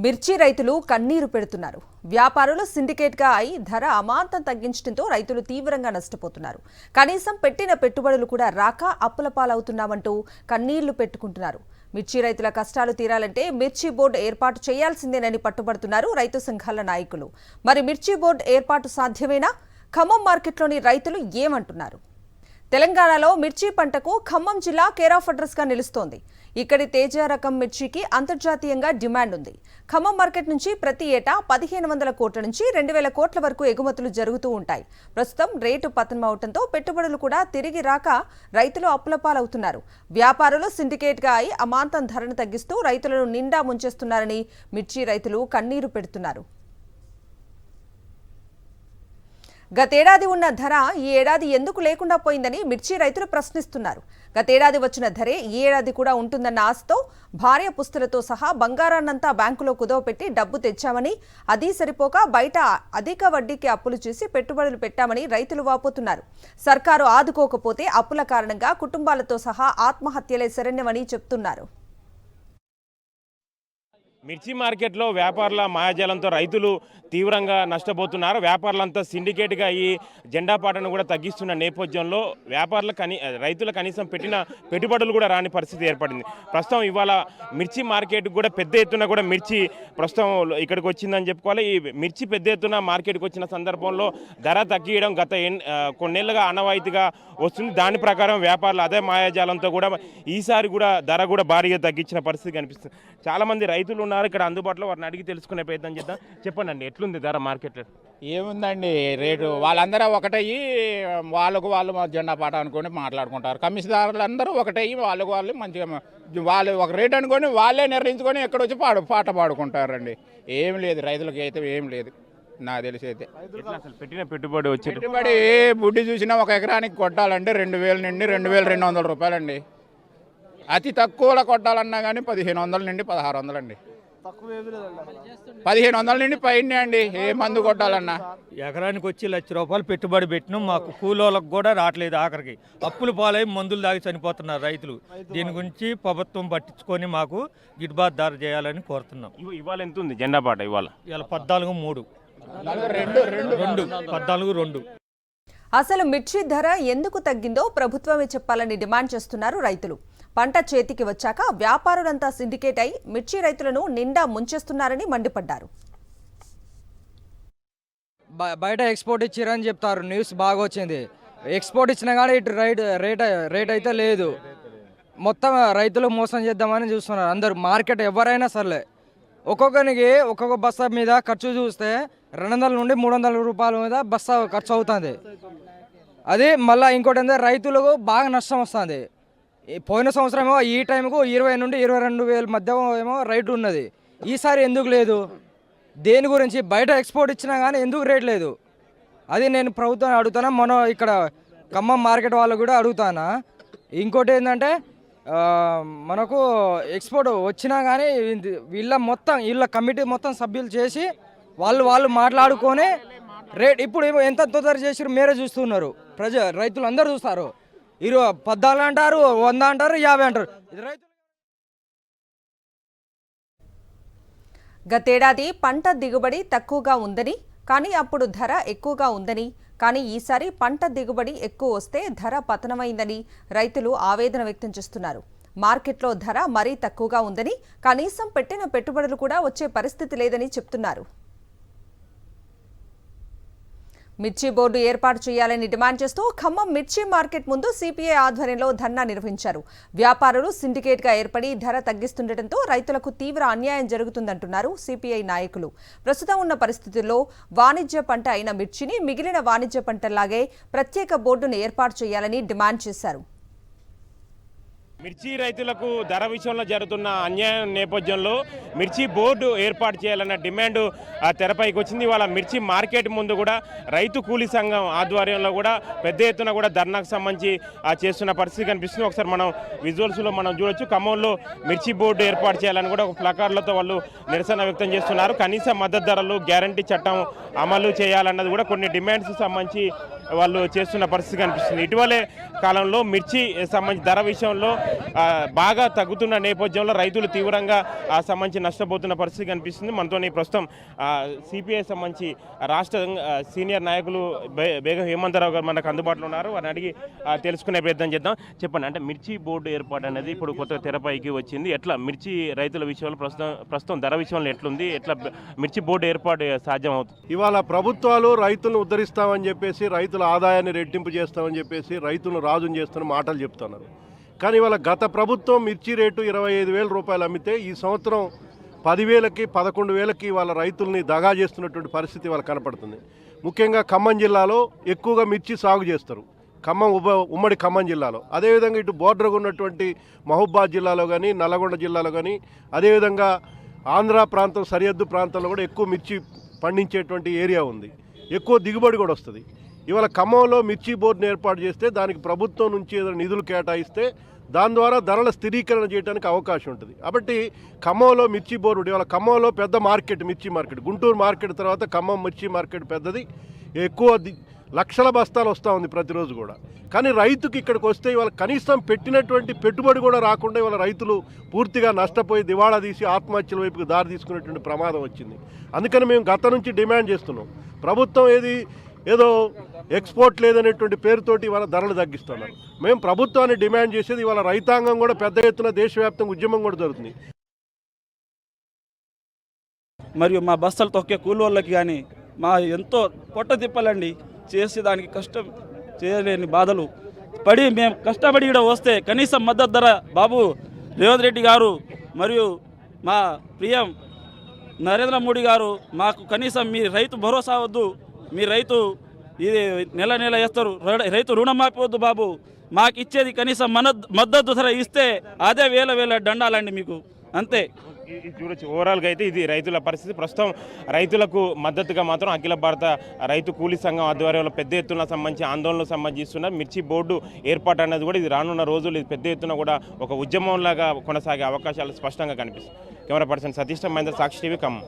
మిర్చి రైతులు కన్నీరు పెడుతున్నారు. వ్యాపారులు సిండికేట్గా అయి ధర అమాంతం తగ్గించడంతో రైతులు తీవ్రంగా నష్టపోతున్నారు. కనీసం పెట్టిన పెట్టుబడులు కూడా రాక అప్పుల పాలవుతున్నామంటూ కన్నీళ్లు పెట్టుకుంటున్నారు. మిర్చి రైతుల కష్టాలు తీరాలంటే మిర్చి బోర్డు ఏర్పాటు చేయాల్సిందేనని పట్టుబడుతున్నారు రైతు సంఘాల నాయకులు. మరి మిర్చి బోర్డు ఏర్పాటు సాధ్యమేనా? ఖమ్మం మార్కెట్లోని రైతులు ఏమంటున్నారు? తెలంగాణలో మిర్చి పంటకు ఖమ్మం జిల్లా కేర్ ఆఫ్ అడ్రస్గా నిలుస్తోంది. ఇక్కడి తేజ రకం మిర్చికి అంతర్జాతీయంగా డిమాండ్ ఉంది. ఖమ్మం మార్కెట్ నుంచి ప్రతి ఏటా 1500 కోట్ల నుంచి 2000 కోట్ల వరకు ఎగుమతులు జరుగుతూ ఉంటాయి. ప్రస్తుతం రేటు పతనమవడంతో పెట్టుబడులు కూడా తిరిగి రాక రైతులు అప్పుల పాలవుతున్నారు. వ్యాపారులు సిండికేట్గా అయి అమాంతం ధరను తగ్గిస్తూ రైతులను నిండా ముంచేస్తున్నారని మిర్చి రైతులు కన్నీరు పెడుతున్నారు. గతేడాది ఉన్న ధర ఈ ఏడాది ఎందుకు లేకుండా పోయిందని మిర్చి రైతులు ప్రశ్నిస్తున్నారు. గతేడాది వచ్చిన ధరే ఈ ఏడాది కూడా ఉంటుందన్న ఆశతో భార్య పుస్తలతో సహా బంగారాన్నంతా బ్యాంకులో కుదవపెట్టి డబ్బు తెచ్చామని, అది సరిపోక బయట అధిక వడ్డీకి అప్పులు చేసి పెట్టుబడులు పెట్టామని రైతులు వాపోతున్నారు. సర్కారు ఆదుకోకపోతే అప్పుల కారణంగా కుటుంబాలతో సహా ఆత్మహత్యలే శరణ్యమని చెప్తున్నారు. మిర్చి మార్కెట్లో వ్యాపారుల మాయాజాలంతో రైతులు తీవ్రంగా నష్టపోతున్నారు. వ్యాపారులంతా సిండికేట్గా ఈ జెండా పాటను కూడా తగ్గిస్తున్న నేపథ్యంలో రైతుల కనీసం పెట్టిన పెట్టుబడులు కూడా రాని పరిస్థితి ఏర్పడింది. ప్రస్తుతం ఇవాళ మిర్చి మార్కెట్ కూడా పెద్ద ఎత్తున కూడా మిర్చి ప్రస్తుతం ఇక్కడికి వచ్చిందని చెప్పుకోవాలి. ఈ మిర్చి పెద్ద ఎత్తున మార్కెట్కి వచ్చిన సందర్భంలో ధర తగ్గియడం గత కొన్నేళ్లుగా ఆనవాయితీగా వస్తుంది. దాని ప్రకారం వ్యాపారులు అదే మాయాజాలంతో కూడా ఈసారి కూడా ధర కూడా భారీగా తగ్గించిన పరిస్థితి కనిపిస్తుంది. చాలామంది రైతులు ఉన్నారు ఇక్కడ అందుబాటులో, వారిని అడిగి తెలుసుకునే ప్రయత్నం చేద్దాం. చెప్పండి, ఎట్లుంది ధర మార్కెట్లో? ఏముందండి రేటు, వాళ్ళందరూ ఒకటయ్యి వాళ్ళు జెండా పాట అనుకొని మాట్లాడుకుంటారు. కమిషనదారులు అందరూ ఒకటయ్యి వాళ్ళు మంచిగా వాళ్ళు ఒక రేటు అనుకొని వాళ్ళే నిర్ణయించుకొని ఎక్కడొచ్చి పాట పాడుకుంటారండి. ఏం లేదు, రైతులకి అయితే ఏం లేదు నాకు తెలిసి అయితే. పెట్టిన పెట్టుబడి బుడ్డి చూసినా ఒక ఎకరానికి కొట్టాలంటే 2000 నుండి 2200 రూపాయలండి. అతి తక్కువలో కొట్టాలన్నా కానీ 1500 నుండి 1600 అండి. 1500 నుండి పైనే అండి ఏ మందు కొట్టాలన్నా. ఎకరానికి వచ్చి ₹1,00,000 పెట్టుబడి పెట్టినాం, మాకు కూలోళ్ళకు కూడా రావట్లేదు. ఆఖరికి అప్పులు పాలై మందులు దాగి చనిపోతున్నారు రైతులు. దీని గురించి ప్రభుత్వం పట్టించుకొని మాకు గిట్టుబాటు ధర చేయాలని కోరుతున్నాం. ఇవాళ ఎంత ఉంది జెండా పాట? ఇవాళ 14.3 14.2. అసలు మిర్చి ధర ఎందుకు తగ్గిందో ప్రభుత్వమే చెప్పాలని డిమాండ్ చేస్తున్నారు రైతులు. పంట చేతికి వచ్చాక వ్యాపారులంతా సిండికేట్ అయి మిర్చి రైతులను నిండా ముంచేస్తున్నారని మండిపడ్డారు. బయట ఎక్స్పోర్ట్ ఇచ్చిరని చెప్తారు, న్యూస్ బాగా వచ్చింది. ఎక్స్పోర్ట్ ఇచ్చినా కానీ ఇటు రేట్ అయితే లేదు. మొత్తం రైతులు మోసం చేద్దామని చూస్తున్నారు అందరూ. మార్కెట్ ఎవరైనా సర్లే, ఒక్కొక్కరికి ఒక్కొక్క బస్తా మీద ఖర్చు చూస్తే 200 నుండి 300 రూపాయల మీద బస్తా ఖర్చు అవుతుంది. అది మళ్ళీ ఇంకోటి ఏంటంటే రైతులకు బాగా నష్టం వస్తుంది. పోయిన సంవత్సరం ఏమో ఈ టైంకు 20 నుండి 22 వేల మధ్య ఏమో రైట్ ఉన్నది. ఈసారి ఎందుకు లేదు? దేని గురించి? బయట ఎక్స్పోర్ట్ ఇచ్చినా కానీ ఎందుకు రేట్ లేదు? అది నేను ప్రభుత్వాన్ని అడుగుతానా, మనం ఇక్కడ ఖమ్మం మార్కెట్ వాళ్ళు కూడా అడుగుతానా. ఇంకోటి ఏంటంటే మనకు ఎక్స్పోర్ట్ వచ్చినా కానీ వీళ్ళ కమిటీ మొత్తం సభ్యులు చేసి వాళ్ళు మాట్లాడుకొని రేట్ ఇప్పుడు ఎంత తొందర చేసారు మీరే చూస్తున్నారు. రైతులు అందరూ చూస్తారు. 14 అంటారు, 100 అంటారు, 50 అంటారు. గతేడాది పంట దిగుబడి తక్కువగా ఉందని, కానీ అప్పుడు ధర ఎక్కువగా ఉందని, కానీ ఈసారి పంట దిగుబడి ఎక్కువ వస్తే ధర పతనమైందని రైతులు ఆవేదన వ్యక్తం చేస్తున్నారు. మార్కెట్లో ధర మరీ తక్కువగా ఉందని, కనీసం పెట్టిన పెట్టుబడులు కూడా వచ్చే పరిస్థితి లేదని చెప్తున్నారు. మిర్చి బోర్డు ఏర్పాటు చేయాలని డిమాండ్ చేస్తూ ఖమ్మం మిర్చి మార్కెట్ ముందు సిపిఐ ఆధ్వర్యంలో ధర్నా నిర్వహించారు. వ్యాపారులు సిండికేట్గా ఏర్పడి ధర తగ్గిస్తుండటంతో రైతులకు తీవ్ర అన్యాయం జరుగుతుందంటున్నారు సిపిఐ నాయకులు. ప్రస్తుతం ఉన్న పరిస్థితుల్లో వాణిజ్య పంట అయిన మిర్చిని మిగిలిన వాణిజ్య పంటల్లాగే ప్రత్యేక బోర్డును ఏర్పాటు చేయాలని డిమాండ్ చేశారు. మిర్చి రైతులకు ధర విషయంలో జరుగుతున్న అన్యాయం నేపథ్యంలో మిర్చి బోర్డు ఏర్పాటు చేయాలన్న డిమాండ్ తెరపైకి వచ్చింది. ఇవాళ మిర్చి మార్కెట్ ముందు కూడా రైతు కూలీ సంఘం ఆధ్వర్యంలో కూడా పెద్ద ఎత్తున కూడా ధర్నాకు సంబంధించి చేస్తున్న పరిస్థితి కనిపిస్తుంది. ఒకసారి మనం విజువల్స్లో మనం చూడొచ్చు. ఖమ్మంలో మిర్చి బోర్డు ఏర్పాటు చేయాలని కూడా ఒక ప్లకార్డులతో వాళ్ళు నిరసన వ్యక్తం చేస్తున్నారు. కనీస మద్దతు ధరలు, గ్యారంటీ చట్టం అమలు చేయాలన్నది కూడా కొన్ని డిమాండ్స్ సంబంధించి వాళ్ళు చేస్తున్న పరిస్థితి కనిపిస్తుంది. ఇటీవలే కాలంలో మిర్చి సంబంధించి ధర విషయంలో బాగా తగ్గుతున్న నేపథ్యంలో రైతులు తీవ్రంగా సంబంధించి నష్టపోతున్న పరిస్థితి కనిపిస్తుంది. మనతోని ప్రస్తుతం సిపిఐ సంబంధించి రాష్ట్ర సీనియర్ నాయకులు బేగం హేమంతరావు గారు మనకు అందుబాటులో ఉన్నారు. వారిని అడిగి తెలుసుకునే ప్రయత్నం చేద్దాం. చెప్పండి, అంటే మిర్చి బోర్డు ఏర్పాటు అనేది ఇప్పుడు కొత్త తెరపైకి వచ్చింది. ఎట్లా మిర్చి రైతుల విషయంలో ప్రస్తుతం ధర విషయంలో ఎట్లుంది, ఎట్లా మిర్చి బోర్డు ఏర్పాటు సాధ్యం అవుతుంది? ఇవాళ ప్రభుత్వాలు రైతులను ఉద్ధరిస్తామని చెప్పేసి, రైతుల ఆదాయాన్ని రెట్టింపు చేస్తామని చెప్పేసి, రైతులను రాజుని చేస్తున్న మాటలు చెప్తున్నారు. కానీ ఇవాళ గత ప్రభుత్వం మిర్చి రేటు 25,000 రూపాయలు అమ్మితే ఈ సంవత్సరం 10,000కి 11,000కి వాళ్ళ రైతుల్ని దగా చేస్తున్నటువంటి పరిస్థితి వాళ్ళ కనపడుతుంది. ముఖ్యంగా ఖమ్మం జిల్లాలో ఎక్కువగా మిర్చి సాగు చేస్తారు, ఉమ్మడి ఖమ్మం జిల్లాలో. అదేవిధంగా ఇటు బోర్డర్గా ఉన్నటువంటి మహబూబాద్ జిల్లాలో కానీ, నల్లగొండ జిల్లాలో కానీ, అదేవిధంగా ఆంధ్ర ప్రాంతం సరిహద్దు ప్రాంతంలో కూడా ఎక్కువ మిర్చి పండించేటువంటి ఏరియా ఉంది, ఎక్కువ దిగుబడి కూడా వస్తుంది. ఇవాళ ఖమ్మంలో మిర్చి బోర్డుని ఏర్పాటు చేస్తే దానికి ప్రభుత్వం నుంచి ఏదైనా నిధులు కేటాయిస్తే దాని ద్వారా ధరల స్థిరీకరణ చేయడానికి అవకాశం ఉంటుంది. కాబట్టి ఖమ్మంలో మిర్చి బోర్డు ఇవాళ ఖమ్మంలో పెద్ద మార్కెట్, మిర్చి మార్కెట్. గుంటూరు మార్కెట్ తర్వాత ఖమ్మం మిర్చి మార్కెట్ పెద్దది, ఎక్కువ లక్షల బస్తాలు వస్తూ ఉంది ప్రతిరోజు కూడా. కానీ రైతుకి ఇక్కడికి వస్తే ఇవాళ కనీసం పెట్టినటువంటి పెట్టుబడి కూడా రాకుండా ఇవాళ రైతులు పూర్తిగా నష్టపోయి దివాళా తీసి ఆత్మహత్యల వైపుకి దారి తీసుకునేటువంటి ప్రమాదం వచ్చింది. అందుకని మేము గత నుంచి డిమాండ్ చేస్తున్నాం, ప్రభుత్వం ఏదో ఎక్స్పోర్ట్ లేదనేటువంటి పేరుతోటి ఇవాళ ధరలు తగ్గిస్తున్నారు. మేము ప్రభుత్వాన్ని డిమాండ్ చేసేది ఇవాళ రైతాంగం కూడా పెద్ద ఎత్తున దేశవ్యాప్తంగా ఉద్యమం కూడా జరుగుతుంది. మరియు మా బస్తాలు తొక్కే కూలోళ్ళకి కానీ మా ఎంతో పొట్ట తిప్పాలండి, చేసేదానికి కష్టం చేయలేని బాధలు పడి మేము కష్టపడి ఇక్కడ వస్తే కనీసం మద్దతు ధర బాబు రేవంత్ రెడ్డి గారు మరియు మా ప్రియం నరేంద్ర మోడీ గారు మాకు కనీసం మీ రైతు భరోసా వద్దు, మీ రైతు ఇది నెల వేస్తారు, రైతు రుణమాఫీ వద్దు బాబు, మాకు ఇచ్చేది కనీసం మద్దతు ధర ఇస్తే అదే వేల దండాలండి మీకు, అంతే. చూడొచ్చు, ఓవరాల్గా అయితే ఇది రైతుల పరిస్థితి. ప్రస్తుతం రైతులకు మద్దతుగా మాత్రం అఖిల భారత రైతు కూలీ సంఘం ఆధ్వర్యంలో పెద్ద ఎత్తున సంబంధించి ఆందోళనలు సంబంధిస్తున్నారు. మిర్చి బోర్డు ఏర్పాటు అనేది కూడా ఇది రానున్న రోజులు ఇది పెద్ద ఎత్తున కూడా ఒక ఉద్యమంలాగా కొనసాగే అవకాశాలు స్పష్టంగా కనిపిస్తాయి. కెమెరా పర్సన్ సతీష్ మహేందర్, సాక్షి టీవీ, ఖమ్మం.